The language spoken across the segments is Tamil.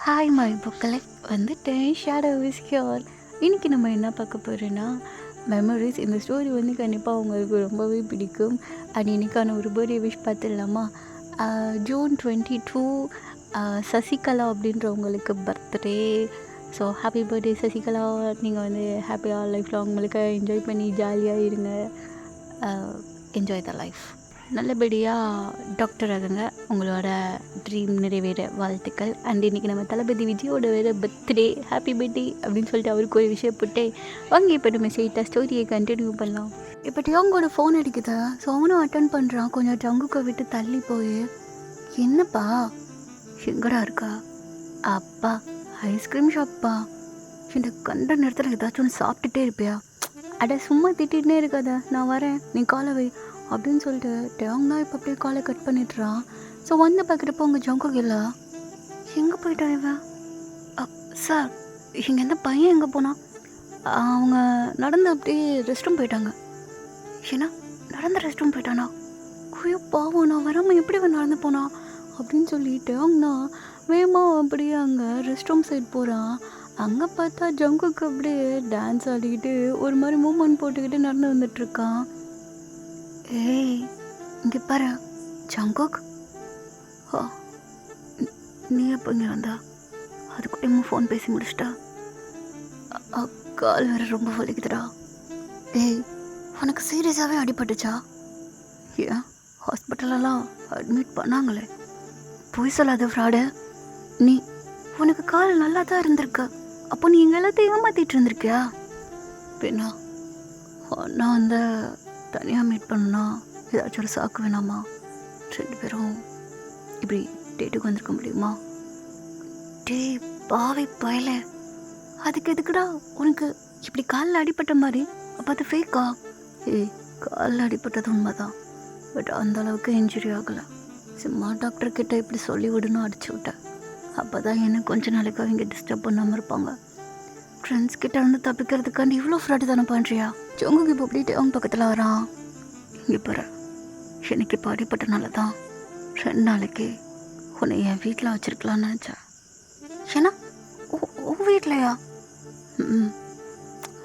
ஹாய் மை புக்களை வந்துட்டேன். Shadow is here. இன்றைக்கி நம்ம என்ன பார்க்க போகிறோன்னா மெமரிஸ். இந்த ஸ்டோரி வந்து கண்டிப்பாக உங்களுக்கு ரொம்பவே பிடிக்கும். அண்ட் இன்றைக்கான ஒரு பர்த்டே விஷ் பார்த்துடலாமா? ஜூன் 22 சசிகலா அப்படின்றவங்களுக்கு birthday. So happy birthday Sasikala. நீங்கள் வந்து ஹாப்பியாக லைஃப் லாங் உங்களுக்கு என்ஜாய் பண்ணி ஜாலியாக இருங்க. Enjoy the life. நல்லபடியாக டாக்டர் ஆகுங்க. உங்களோட ட்ரீம் நிறைவேற வாழ்த்துக்கள். அண்ட் இன்றைக்கி நம்ம தளபதி விஜயோட வேறு பர்த்டே. ஹாப்பி பர்த்டே அப்படின்னு சொல்லிட்டு அவருக்கு ஒரு விஷயம் போட்டு வாங்க. இப்போ நம்ம செய்த ஸ்டோரியை கண்டினியூ பண்ணலாம். இப்போ டியோங்கோட ஃபோன் அடிக்குது. ஸோ அவனும் அட்டன் பண்ணுறான். கொஞ்சம் டங்குக்கை விட்டு தள்ளி போய், என்னப்பா எங்கடா இருக்கா? அப்பா ஐஸ்கிரீம் ஷாப்பா. இந்த கண்ட நேரத்தில் ஏதாச்சும் ஒன்று சாப்பிட்டுட்டே இருப்பியா? அட சும்மா திட்டிகிட்டே இருக்காத, நான் வரேன், நீ காலை வை அப்படின்னு சொல்லிட்டு டேங் தான் இப்போ அப்படியே காலை கட் பண்ணிட்டுறான். ஸோ வந்து பார்க்குறப்போ உங்கள் ஜங்குக் இல்லை. எங்கே போயிட்டா இவன்? சார், இங்கே எந்த பையன் எங்கே போனான்? அவங்க நடந்து அப்படியே ரெஸ்ட் ரூம் போயிட்டாங்க. ஏன்னா நடந்து ரெஸ்ட் ரூம் போயிட்டானா? ஐயோ பாவம், நான் வராமல் எப்படி அவன் நடந்து போனான் அப்படின்னு சொல்லிட்டு அவங்கண்ணா வேகமாக அப்படியே அங்கே ரெஸ்ட் ரூம் சைடு போகிறான். அங்கே பார்த்தா ஜங்குக்கு அப்படியே டான்ஸ் ஆடிக்கிட்டு ஒரு மாதிரி மூமெண்ட் போட்டுக்கிட்டு நடந்து வந்துட்டுருக்கான். ஏய் இங்கே பாரு ஜங்குக், நீ எப்போ இங்கே வந்தா? அதுக்குள்ளே ஃபோன் பேசி முடிச்சிட்டா? கால் வேறு ரொம்ப வலிக்குதுடா. ஏய் உனக்கு சீரியஸாகவே அடிபட்டுச்சா? ஏன் ஹாஸ்பிட்டலெல்லாம் அட்மிட் பண்ணாங்களே. போய் சொல்லாத ஃப்ராடு. நீ உனக்கு கால் நல்லா தான் இருந்திருக்க. அப்போ நீ எங்கள் எல்லாத்தையும் ஏமாற்றிட்டு இருந்திருக்கியா? பின்னா நான் வந்து தனியாக மீட் பண்ணா ஏதாச்சும் ஒரு சாக்கு வேணாமா? 2 பேரும் இப்படி டேட்டுக்கு வந்திருக்க முடியுமா? டே பாவை பயல, அதுக்கு எதுக்குடா உனக்கு இப்படி காலில் அடிப்பட்ட மாதிரி? அப்போ அது ஃபேக்கா? ஏய் காலில் அடிப்பட்டது உண்மைதான், பட் அந்த அளவுக்கு இன்ஜுரி ஆகலை. சும்மா டாக்டர்கிட்ட இப்படி சொல்லி விடணும் அடிச்சு விட்டேன். அப்போ தான் எனக்கு கொஞ்ச நாளைக்கு அவங்க டிஸ்டர்ப் பண்ணாமல் இருப்பாங்க. ஃப்ரெண்ட்ஸ் கிட்ட இருந்து தப்பிக்கிறதுக்காண்டி இவ்வளோ ஃப்ராட்டு தானே பண்ணுறியா? ஜங்குக்கு இப்போ அப்படின்ட்டு அவங்க பக்கத்தில் வரான். இங்கே பாரு, எனக்கு இப்போ அடிப்பட்டனால தான் 2 நாளைக்கு உன்னை என் வீட்டில் வச்சுருக்கலான்னு நினச்சேன். ஏன்னா உன் வீட்லையா?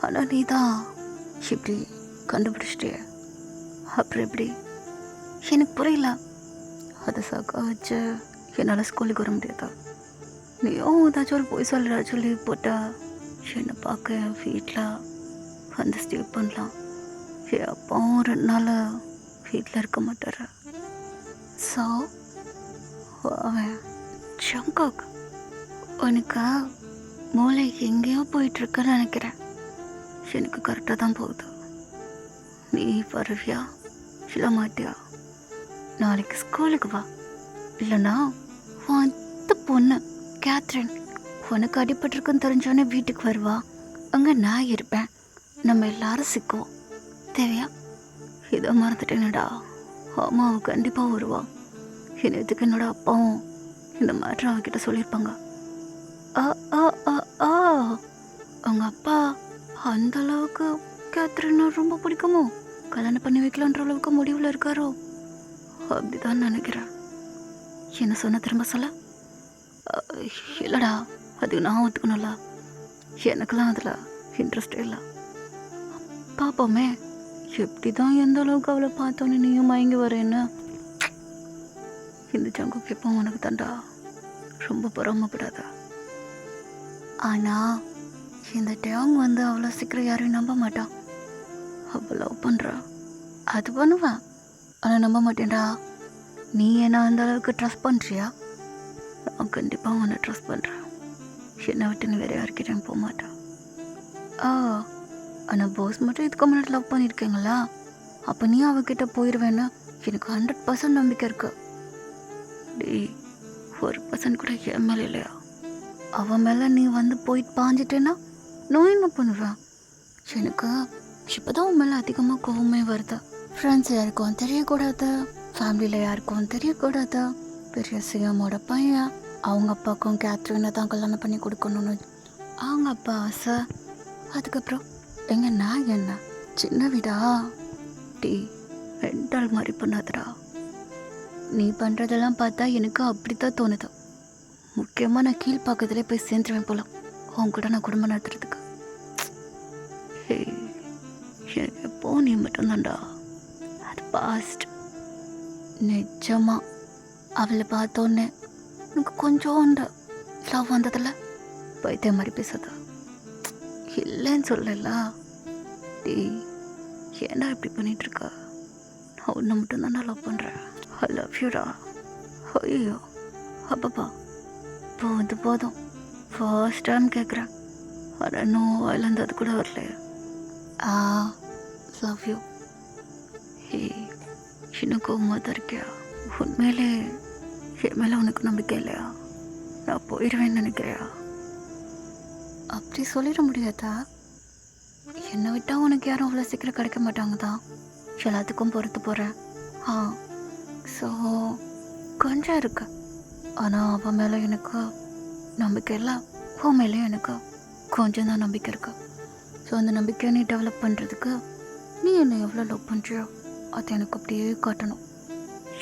ஆனால் நீ தான் இப்படி கண்டுபிடிச்சிட்டே. அப்புறம் எப்படி? எனக்கு புரியல. அதை சாக்கா வச்சு என்னால் ஸ்கூலுக்கு வர முடியாதா? நீயும் ஏதாச்சும் ஒரு போய் சொல்கிற சொல்லி போட்டா என்னை பார்க்க என் வீட்டில் வந்து ஸ்டே பண்ணலாம். என் அப்பாவும் 2 நாள் வீட்டில் இருக்க மாட்டார். ஸோ அவன் ஜங்குக், உனக்கு மூளை எங்கேயோ போயிட்டுருக்குன்னு நினைக்கிறேன். எனக்கு கரெக்டாக தான் போகுது. நீ வருவியா இல்லை மாட்டியா? நாளைக்கு ஸ்கூலுக்கு வா. இல்லைனா அந்த பொண்ணு கேத்ரின் உனக்கு அடிபட்டிருக்குன்னு தெரிஞ்சோடனே வீட்டுக்கு வருவா. அங்கே நான் இருப்பேன். நம்ம எல்லாரும் சிக்குவோம். தேவையா? இதை மறந்துட்டேனடா. அம்மாவை கண்டிப்பாக வருவா. என்னத்துக்கு என்னோட அப்பாவும் இந்த மாதிரி அவகிட்ட சொல்லியிருப்பாங்க. அவங்க அப்பா அந்த அளவுக்கு கேத்ரின் ரொம்ப பிடிக்குமோ? கல்யாணம் பண்ணி வைக்கலான்ற அளவுக்கு முடிவில் இருக்காரோ? அப்படிதான் நினைக்கிறேன். என்ன சொன்ன திரும்ப சொல்ல? இல்லைடா, அது நான் ஒத்துக்கணும்ல. எனக்கெல்லாம் அதில் இன்ட்ரெஸ்டே இல்லை. பார்ப்போமே எப்படி தான் எந்த அளவுக்கு அவளை பார்த்தோன்னே நீயும் மயங்கி வரேன்னு. இந்த ஜங்குக்கு எப்போ உனக்கு தண்டா ரொம்ப பொறாமப்படாத. ஆனால் இந்த டேங் வந்து அவ்வளோ சீக்கிரம் யாரையும் நம்ப மாட்டான். அவள் லவ் பண்ணுறா, அது பண்ணுவேன். ஆனால் நம்ப மாட்டேன்டா. நீ என்ன அந்த அளவுக்கு ட்ரஸ்ட் பண்ணுறியா? நான் கண்டிப்பாக உன்னை ட்ரஸ்ட் பண்ணுறேன். என்னை விட்டு நீ வேறு யாருக்கிட்டையும் போக மாட்டேன். ஆனால் பாஸ் மட்டும் இதுக்கு முன்னாடி லவ் பண்ணியிருக்கீங்களா? அப்போ நீ அவகிட்ட போயிடுவேன்னு எனக்கு 100% நம்பிக்கை இருக்கு. டேய் 1% கூட என் மேலே இல்லையா? அவன் மேலே நீ வந்து போயிட்டு பாஞ்சிட்டேன்னா நான் என்ன பண்ணுவேன்? எனக்கு இப்போ தான் உன் மேலே அதிகமாக கோவமே வருது. ஃப்ரெண்ட்ஸ் யாருக்கும் தெரியக்கூடாது, ஃபேமிலியில் யாருக்கும் தெரியக்கூடாது. பெரிய சிஎம்மோட பையன், அவங்க அப்பாவுக்கும் கேத்ரினை தான் கல்யாணம் பண்ணி கொடுக்கணும்னு அவங்க அப்பா ஆசை. அதுக்கப்புறம் எங்க நான் என்ன சின்ன வீடா? டீ ரெண்டாள் மாதிரி பண்ணாதடா. நீ பண்ணுறதெல்லாம் பார்த்தா எனக்கு அப்படி தான் தோணுது. முக்கியமாக நான் கீழ்ப்பாக்கத்திலே போய் சேர்ந்துருவேன் போல அவங்க கூட நான் குடும்பம் நடத்துறதுக்கு. ஹே, எனக்கு எப்போ நீ மட்டும்தான்டா. அது பாஸ்ட். நிஜமா அவளை பார்த்தோன்னே எனக்கு கொஞ்சோண்டு லவ் வந்ததில்ல. பைத்தியம் மாதிரி பேசாத. இல்லைன்னு சொல்லல. டேய், ஏன்டா இப்படி பண்ணிகிட்ருக்கா? நான் உன்னை மட்டும்தான்டா லவ் பண்ணுறேன். ஐ லவ் யூடா. ஐயோ அப்பப்பா போதும். ஃபர்ஸ்ட் டைம் கேட்குறேன். ஆனால் இன்னும் அதுலேருந்து அது கூட வரல. ஆ லவ் யூ. ஹே, இன்னும் கோவமாக தான் இருக்கியா? உண்மையிலே என் மேலே உனக்கு நம்பிக்கை இல்லையா? நான் போயிடுவேன்னு நினைக்கிறியா? அப்படி சொல்லிட முடியாதா? என்னை விட்டால் உனக்கு யாரும் அவ்வளோ சீக்கிரம் கிடைக்க மாட்டாங்க தான். எல்லாத்துக்கும் பொறுத்து போகிறேன். ஆ ஸோ கொஞ்சம் இருக்கு. ஆனால் அவன் மேலே எனக்கு நம்பிக்கை இல்லை. உன் மேலேயும் எனக்கு கொஞ்சம் தான் நம்பிக்கை இருக்கு. ஸோ அந்த நம்பிக்கையை நீ டெவலப் பண்ணுறதுக்கு நீ என்னை எவ்வளோ லவ் பண்ணுறியோ அதை எனக்கு அப்படியே காட்டணும்.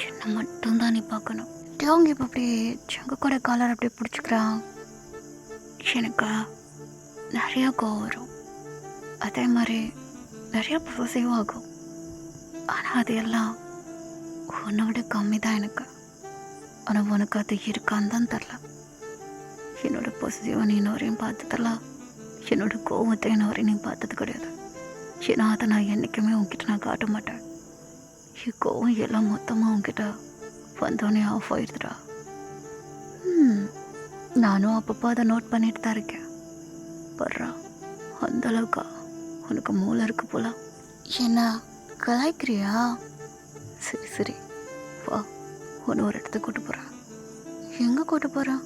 என்னை மட்டும்தான் நீ பார்க்கணும். அவங்க இப்போ அப்படியே சங்க கூட காலர் அப்படியே பிடிச்சிக்கிறான். எனக்கு நிறையா கோவம் வரும். அதே மாதிரி நிறையா பொசசிவ் ஆகும். ஆனால் அது எல்லாம் உன்னை விட கம்மி தான் எனக்கு. ஆனால் உனக்கு அது இருக்கான்னு தான் தெரில. என்னோடய பொசசிவை நீ இன்ன வரையும் பார்த்ததில்ல. என்னோடய கோவத்தை இன்ன வரையும் நீ பார்த்தது கிடையாது. ஏன்னா அதை நான் என்றைக்குமே உன்கிட்ட நான் காட்ட மாட்டேன். என் கோவம் எல்லாம் மொத்தமாக உன்கிட்ட வந்தோடனே ஆஃப் ஆயிடுதுடா. நானும் அப்பப்போ அதை நோட் பண்ணிட்டு தான் இருக்கேன். படுறா, அந்தளவுக்கா உனக்கு மூளை இருக்கு போல. என்ன கலாய்க்கிறியா? சரி வா, ஒன்று ஒரு இடத்துக்கு கூட்டு போகிறேன். எங்கே கூட்டு போகிறான்?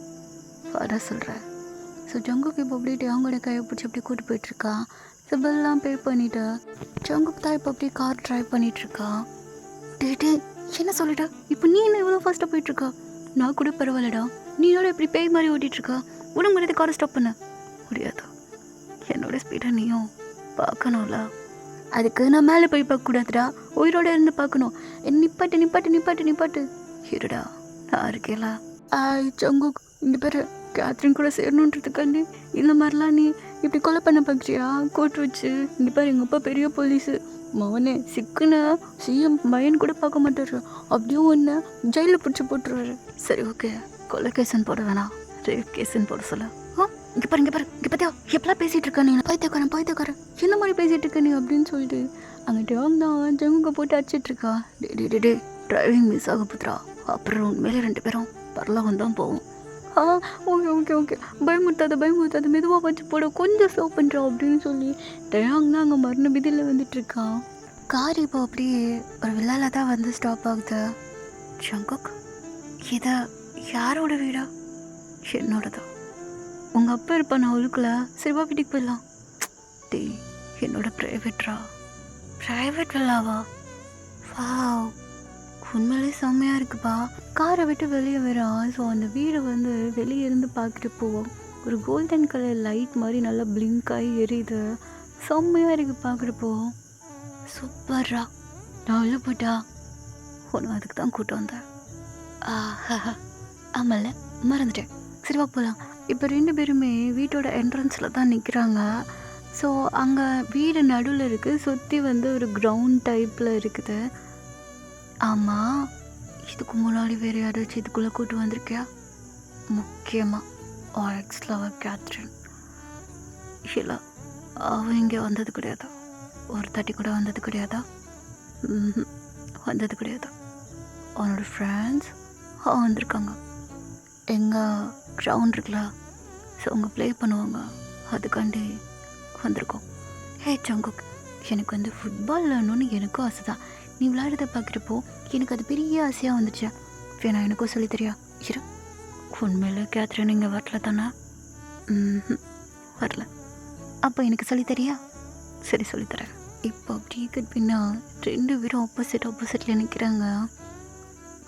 வர சொல்கிறேன். ஸோ ஜங்குக்கு இப்போ அப்படியே அவங்களோட கையை பிடிச்சி அப்படியே கூட்டு போயிட்டுருக்கா. சிபில்லாம் பே பண்ணிவிட்டு ஜங்குக்கு தான் இப்போ அப்படியே கார் ட்ரைவ் பண்ணிகிட்ருக்கா. டே என்ன சொல்லிட்டா? இப்போ நீ என்ன இவ்வளோ ஃபாஸ்ட்டாக போயிட்டுருக்கா? நான் கூட பரவாயில்லடா. நீயோட இப்படி பேய் மாதிரி ஓட்டிகிட்ருக்கா. உடம்பு முடியாது, காரை ஸ்டாப் பண்ண முடியாதா? என்னோட ஸ்பீடை நீயும் பார்க்கணும்ல. அதுக்கு நான் மேலே போய் பார்க்கக்கூடாதுடா, உயிரோடு இருந்து பார்க்கணும். நிப்பாட்டு இருடா, நான் இருக்கேல. ஜங்கு இந்த பேர் கேத்ரின் கூட சேரணுன்றதுக்காண்டி இந்த மாதிரிலாம் நீ இப்படி கொலை பண்ண பார்க்குறியா? கோட்டு வச்சு இங்கே பாரு, எங்கள் அப்பா பெரிய போலீஸு. மவனே சிக்குன்னு சிஎம் பையன் கூட பார்க்க மாட்டாரு. அப்படியும் ஒன்று ஜெயிலில் பிடிச்சி போட்டுருவாரு. சரி ஓகே, கொலை கேஸுன்னு போட வேணாம், ரேப் கேஸுன்னு போட சொல்ல. இங்கே பாரு பார்த்தியா எப்பெல்லாம் பேசிகிட்டு இருக்கா நீ? பைத்தியக்காரன் என்ன மாதிரி பேசிகிட்டு இருக்க நீ அப்படின்னு சொல்லிட்டு அங்கிட்ட தான் ஜங்குக்க போட்டு அடிச்சிட்ருக்கா. டே டிரைவிங் மிஸ் ஆக புத்துறா. அப்புறம் உண்மையிலே 2 பேரும் பரலாம் தான் போவோம். ஓகே பயமுறுத்தாத மெதுவாக வச்சு போட, கொஞ்சம் ஸ்லோ பண்ணுறா அப்படின்னு சொல்லி டயாங் தான் அங்கே மரண விதியில் வந்துட்டுருக்கான். கார் இப்போ அப்படியே ஒரு வில்லால தான் வந்து ஸ்டாப் ஆகுது. ஜங்குக், இதை யாரோட வீடா? என்னோடதான். உங்கள் அப்பா இருப்பா, நான் ஒழுக்கல. சரிவா வீட்டுக்கு போயிடலாம். டேய், என்னோட ப்ரைவேட் வில்லாவா? வாவ், உண்மையிலே செம்மையாக இருக்குப்பா. காரை விட்டு வெளியே வரான். ஸோ அந்த வீடை வந்து வெளியே இருந்து பார்த்துட்டு போவோம். ஒரு கோல்டன் கலர் லைட் மாதிரி நல்லா பிளிங்க் ஆகி எரியுது. செம்மையாக இருக்குது பார்க்குறப்போ. சூப்பர்ரா. நான் உள்ள போயிட்டா ஒன்று அதுக்கு தான் கூட்டம் வந்தேன். ஆமாம்ல, மறந்துட்டேன். சரிவா போகலாம். இப்போ 2 பேருமே வீட்டோட என்ட்ரன்ஸில் தான் நிற்கிறாங்க. ஸோ அங்கே வீடு நடுவில் இருக்குது. சுற்றி வந்து ஒரு கிரவுண்ட் டைப்பில் இருக்குது. ஆமாம், இதுக்கு முன்னாடி வேறு யாராச்சும் இதுக்குள்ளே கூட்டு வந்திருக்கியா? முக்கியமாக எக்ஸ் லவர் கேத்ரின். இல்லை, அவன் இங்கே வந்தது கிடையாதா? ஒரு தாட்டி கூட வந்தது கிடையாதா? வந்தது கிடையாதா? அவனோட ஃப்ரெண்ட்ஸ் வந்திருக்காங்க. எங்கள் கிரவுண்ட் இருக்குல்ல, ஸோ அவங்க ப்ளே பண்ணுவாங்க, அதுக்காண்டி வந்திருக்கோம். ஹே ஜங்குக், எனக்கு வந்து ஃபுட்பால் விளாடணுன்னு எனக்கும் ஆசை தான். நீ விளையாடுறத பார்க்குறப்போ எனக்கு அது பெரிய ஆசையாக வந்துச்சு. வேணா எனக்கும் சொல்லித்தரியா? இரு, உண்மையில கேத்ரின் இங்கே வரல தானே? வரல. அப்போ எனக்கு சொல்லித்தரியா? சரி சொல்லித்தரேன். இப்போ அப்படியே கட் பின்னா 2 பேரும் ஆப்போசிட்டில் நிற்கிறாங்க.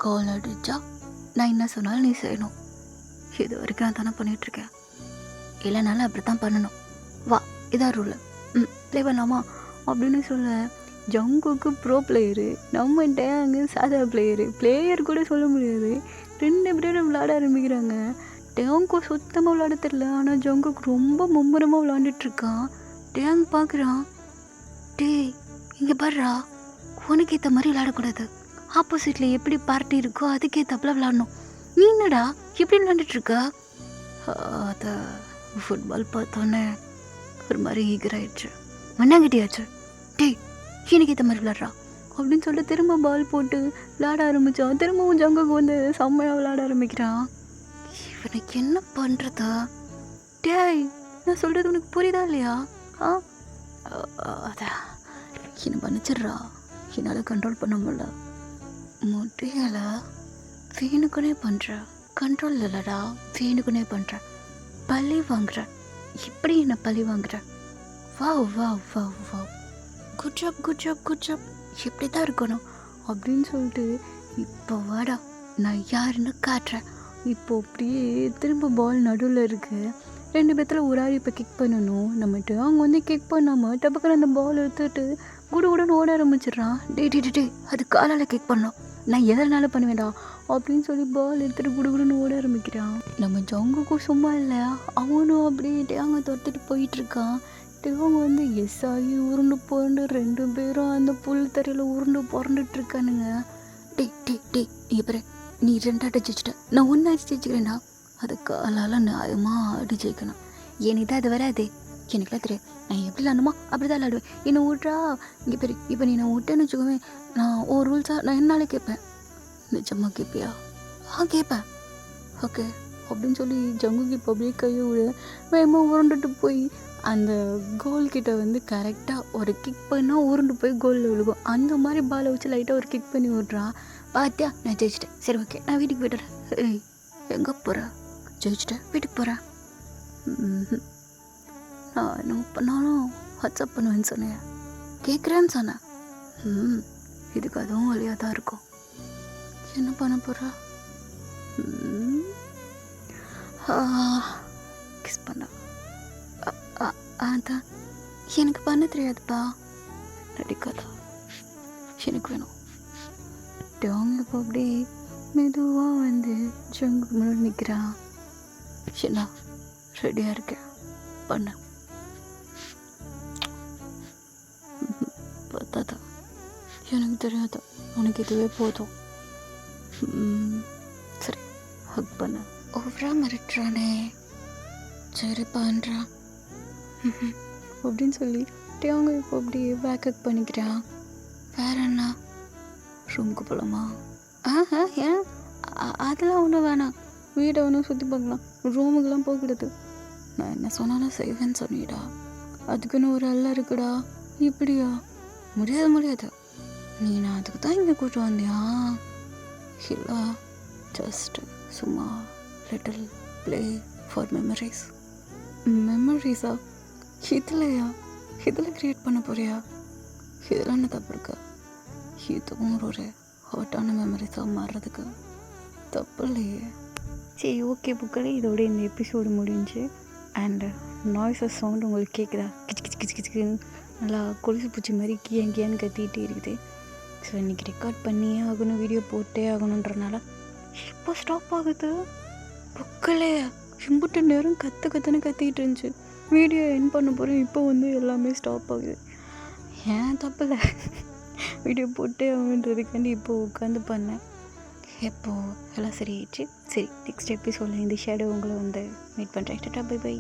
கால் அடிச்சா நான் என்ன சொன்னாலும் நீ செய்யணும். இது வரைக்கும் நான் தானே பண்ணிகிட்ருக்கேன். இல்லைனாலும் அப்படி தான் பண்ணணும். வா, இதான் ரூல். ப்ளே பண்ணலாமா அப்படின்னு சொல்ல. ஜங்குக்கு ப்ரோ பிளேயரு, நம்ம டேங்கு சாதா பிளேயர் கூட சொல்ல முடியாது. 2 பேரும் விளையாட ஆரம்பிக்கிறாங்க. டேங்க்கு சுத்தமாக விளாட தெரில. ஆனால் ஜங்குக்கு ரொம்ப மும்முரமாக விளாண்டுட்ருக்கான். டேங் பார்க்குறான். டேய் இங்கே பாருடா, உனக்கு ஏற்ற மாதிரி விளாடக்கூடாது. ஆப்போசிட்டில் எப்படி பார்ட்டி இருக்கோ அதுக்கேற்றப்பல விளாடணும். நீ என்னடா எப்படி விளாண்டுட்ருக்க? அதை ஃபுட்பால் பார்த்தோன்னே ஒரு மாதிரி ஈகராயிடுச்சு. மண்ணாங்கிட்டியாச்சு. டேய் எனக்கு ஏற்ற மாதிரி விளாட்றா அப்படின்னு சொல்லிட்டு திரும்ப பால் போட்டு விளாட ஆரம்பித்தான். திரும்பவும் ஜங்குக்கு வந்து செம்மையாக விளாட ஆரம்பிக்கிறான். இவனுக்கு என்ன பண்ணுறதா? டேய் நான் சொல்கிறது உனக்கு புரியுதா இல்லையா? அதான் என்னை மன்னிச்சிட்றா, என்னால் கண்ட்ரோல் பண்ண முடியல. முடியலை. வேணுக்குனே பண்ணுறேன். கண்ட்ரோல் இல்லைடா, வேணுக்குனே பண்ணுறேன். பழி வாங்குறேன். இப்படி என்னை பழி வாங்குறேன். வா வா வா வா, good job good job good job, இப்படி தான் இருக்கணும் அப்படின்னு சொல்லிட்டு இப்போ வாடா நான் யாருன்னு காட்டுறேன். இப்போ அப்படியே திரும்ப பால் நடுவில் இருக்குது. 2 பேர்த்தில் ஒரு ஆள் இப்போ கிக் பண்ணணும். நம்மகிட்ட அவங்க வந்து கிக் பண்ணாமல் டபக்குன்னு அந்த பால் எடுத்துட்டு குடுகுடுன்னு ஓட ஆரம்பிச்சிடுறான். டே அது காலால் கிக் பண்ணோம், நான் எதனால பண்ணுவேண்டா அப்படின்னு சொல்லி பால் எடுத்துகிட்டு குடுகுடுன்னு ஓட ஆரம்பிக்கிறான். நம்ம ஜங்குக்கும் சும்மா இல்லை, அவனும் அப்படியே டேங்க தொட்டுட்டு போயிட்டுருக்கான். டேங்க வந்து எஸ் ஆகி உருண்டு புரண்டு 2 பேரும் அந்த புல் தரையில் உருண்டு புரண்டுட்ருக்கானுங்க. டே நீ பாரு, நீ 2 ஆட்ட ஜெயிச்சிட்ட, நான் 1 அடிச்சு ஜெயிச்சுக்கிறேன்டா. அது காலால் நியாயமாக ஆடி ஜெயிக்கணும். எனக்கு அது வராது, எனக்குலாம் தெரியும். நான் எப்படி விளாடணுமா அப்படி தான் விளாடுவேன். என்னை விட்றா. இங்கே பெரிய இப்போ நீ நான் விட்டேன்னு வச்சுக்கோவேன், நான் ஒரு ரூல்ஸாக நான் என்னாலே கேட்பேன். நிஜமாக கேட்பியா? கேட்பேன். ஓகே அப்படின்னு சொல்லி ஜங்குக்கு இப்போ அப்படியே கையை விட வேகமாக உருண்டுட்டு போய் அந்த கோல்கிட்ட வந்து கரெக்டாக ஒரு கிக் பண்ணால் உருண்டு போய் கோலில் விழுகும். அந்த மாதிரி பாலை வச்சு லைட்டாக ஒரு கிக் பண்ணி விட்றான். பார்த்தியா நான் ஜெயிச்சிட்டேன், சரி ஓகே நான் வீட்டுக்கு போய்ட்டுறேன். ஏய் எங்கே போகிறேன்? ஜெயிச்சிட்டேன், வீட்டுக்கு போகிறேன். நான் என்ன பண்ணாலும் வாட்ஸ்அப் பண்ணுவேன்னு சொன்னேன், கேட்குறேன்னு சொன்னேன். இதுக்கு அதுவும் வழியாக தான் இருக்கும். என்ன பண்ண போகிறா? கிஸ் பண்ண அதான் எனக்கு பண்ண தெரியாதுப்பா. நடிக்காதா, எனக்கு வேணும். அவங்க இப்போ அப்படியே மெதுவாக வந்து ஜங்குக்கு முன்னாடி நிற்கிறான். என்ன ரெடியாக இருக்கேன், பண்ண பார்த்தாதான் எனக்கு தெரியாது, உனக்கு இதுவே போதும். சரி ஹக் பண்ண. ஓவரா மிரட்டுறானே, சரி பண்ணுறான் அப்படின்னு சொல்லி அவங்க இப்போ அப்படியே பேக்கப் பண்ணிக்கிறான். வேற என்ன, ரூமுக்கு போகலாமா? ஏன் அதெல்லாம் ஒன்றும் வேணாம், வீடை ஒன்றும் சுற்றி பார்க்கலாம், ரூமுக்கெல்லாம் போகக்கூடாது. நான் என்ன சொன்னாலும் செய்வேன்னு சொன்னிடா, அதுக்குன்னு ஒரு அல்ல இருக்குடா. இப்படியா? முடியாது. நீ நான் அதுக்கு தான் இங்கே கூப்பிட்டு வந்தியா? இல்லை, ஜஸ்ட் சும்மா லிட்டில் ப்ளே ஃபார் மெமரிஸ். மெமரிஸா? இதில் க்ரியேட் பண்ண போறியா? இதில் என்ன தப்பு இருக்கா? இதுவும் ஒரு ஹாட்டான மெமரிஸாக மாறுறதுக்கு தப்பு இல்லையே. சரி ஓகே புக்களே, இதோட இந்த எபிசோடு முடிஞ்சு. அண்டு நாய்ஸஸ் சவுண்ட் உங்களுக்கு கேட்குதா? கிச்சு கிச்சு கிச்சு கிச்சுன்னு நல்லா கொலுசு பூச்சி மாதிரி கியான்னு கத்திகிட்டே இருக்குது. ஸோ இன்றைக்கி ரெக்கார்ட் பண்ணியே ஆகணும், வீடியோ போட்டே ஆகணுன்றனால இப்போ ஸ்டாப் ஆகுது. புக்களே இம்புட்டு நேரம் கற்றுன்னு கத்திக்கிட்டு இருந்துச்சு. வீடியோ என் பண்ண போகிறேன், இப்போ வந்து எல்லாமே ஸ்டாப் ஆகுது. ஏன் தப்பில்லை, வீடியோ போட்டே ஆகுன்றதுக்காண்டி இப்போது உட்காந்து பண்ணேன். எப்போது எல்லாம் சரியாயிடுச்சு. சரி நெக்ஸ்ட் எபிசோடில் இந்த ஷேடோ உங்களை வந்து மீட் பண்ணுறேன். Tata bye by.